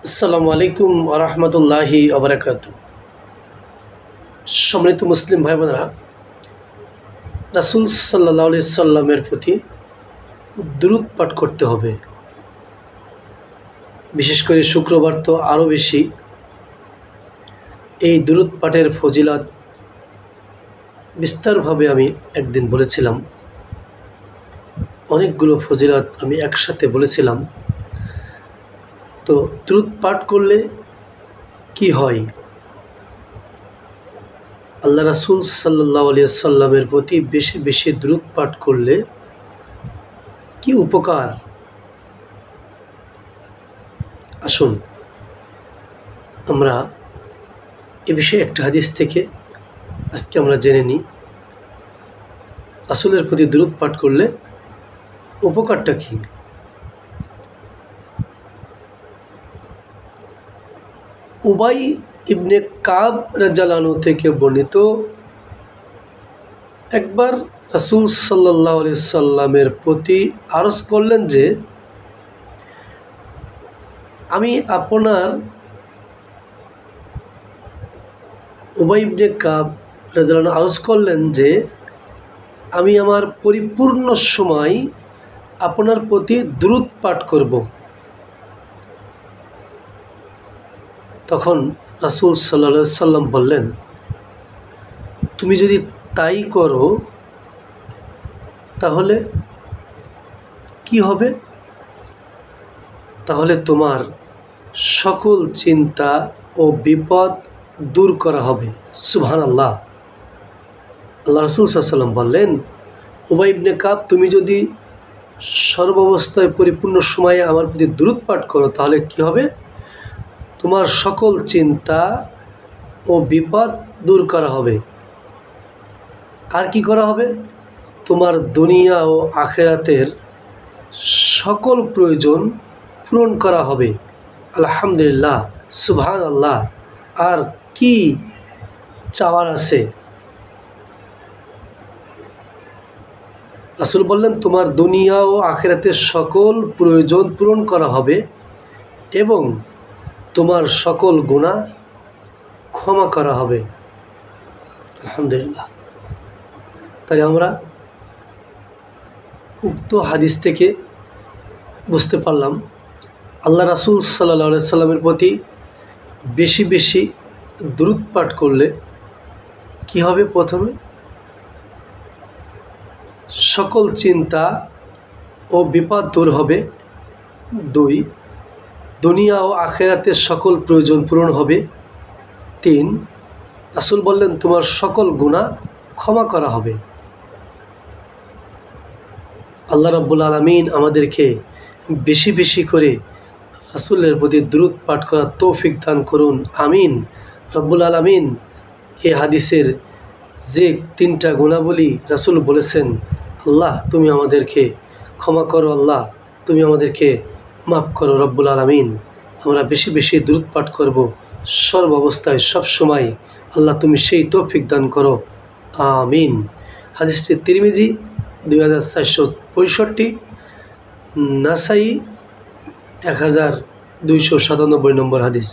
আসসালামু আলাইকুম ওয়া রাহমাতুল্লাহি ওয়া বারাকাতুহু। সম্মানিত মুসলিম ভাই বোনেরা, রাসূল সাল্লাল্লাহু আলাইহি সাল্লামের প্রতি দুরূদ পাঠ করতে হবে। বিশেষ করে শুক্রবার তো আরও বেশি। এই দুরূদ পাঠের ফজিলত বিস্তারভাবে আমি একদিন বলেছিলাম। অনেকগুলো ফজিলত আমি একসাথে বলেছিলাম। তো দুরূদ পাঠ করলে কি হয়? আল্লাহ রাসূল সাল্লাল্লাহু আলাইহি সাল্লামের প্রতি বেশি বেশি দুরূদ পাঠ করলে কি উপকার? আসুন আমরা এ বিষয়ে একটা হাদিস থেকে আজকে আমরা জেনে নিই, রাসূলের প্রতি দুরূদ পাঠ করলে উপকারটা কি। উবাই ইবনে কাব রাদিয়াল্লাহু আনহু থেকে বর্ণিত, একবার রাসূল সাল্লাল্লাহু আলাইহি সাল্লামের প্রতি আরজ করলেন যে, আমি আপনার উবাই ইবনে কাব রাদিয়াল্লাহু আনহু আরজ করলেন যে আমি আমার পরিপূর্ণ সময় আপনার প্রতি দুরূদ পাঠ করব। তখন রাসূল সাল্লাল্লাহু আলাইহি সাল্লাম বললেন, তুমি যদি তাই করো তাহলে কি হবে? তাহলে তোমার সকল চিন্তা ও বিপদ দূর করা হবে। সুবহানাল্লাহ। আল্লাহ রাসূল সাল্লাল্লাহু আলাইহি সাল্লাম বললেন, উবাই ইবনে কাব, তুমি যদি সর্বাবস্থায় পরিপূর্ণ সময়ে আমার প্রতি দুরূদ পাঠ করো তাহলে কি হবে? তোমার সকল চিন্তা ও বিপদ দূর করা হবে। আর কি করা হবে? তোমার দুনিয়া ও আখিরাতের সকল প্রয়োজন পূরণ করা হবে। আলহামদুলিল্লাহ, সুবহানাল্লাহ। আর কি চাওয়ার আছে? রাসূল বললেন, তোমার দুনিয়া ও আখিরাতের সকল প্রয়োজন পূরণ করা হবে এবং তোমার সকল গুনাহ ক্ষমা করা হবে। আলহামদুলিল্লাহ। তাই আমরা উক্ত হাদিস থেকে বুঝতে পারলাম, আল্লাহ রাসূল সাল্লাল্লাহু আলাইহি সাল্লামের প্রতি বেশি বেশি দুরূদ পাঠ করলে কি হবে? প্রথমে সকল চিন্তা ও বিপদ দূর হবে। 2, দুনিয়া ও আখিরাতের সকল প্রয়োজন পূরণ হবে। 3, রাসূল বললেন তোমার সকল গুনাহ ক্ষমা করা হবে। আল্লাহ রাব্বুল আলামিন আমাদেরকে বেশি বেশি করে রাসূলের প্রতি দুরূদ পাঠ করার তৌফিক দান করুন, আমিন। রব্বুল আলামিন এই হাদিসের যে 3টা গুণাবলী রাসূল বলেছেন, আল্লাহ তুমি আমাদেরকে ক্ষমা করো, আল্লাহ তুমি আমাদেরকে মাফ করো। রব্বুল আলামিন আমরা বেশি বেশি দুরূদ পাঠ করব সর্বাবস্থায় সবসময়, আল্লাহ তুমি সেই তৌফিক দান করো, আমিন। হাদিসটি তিরমিজি 2465, নাসাই 1297 নম্বর হাদিস।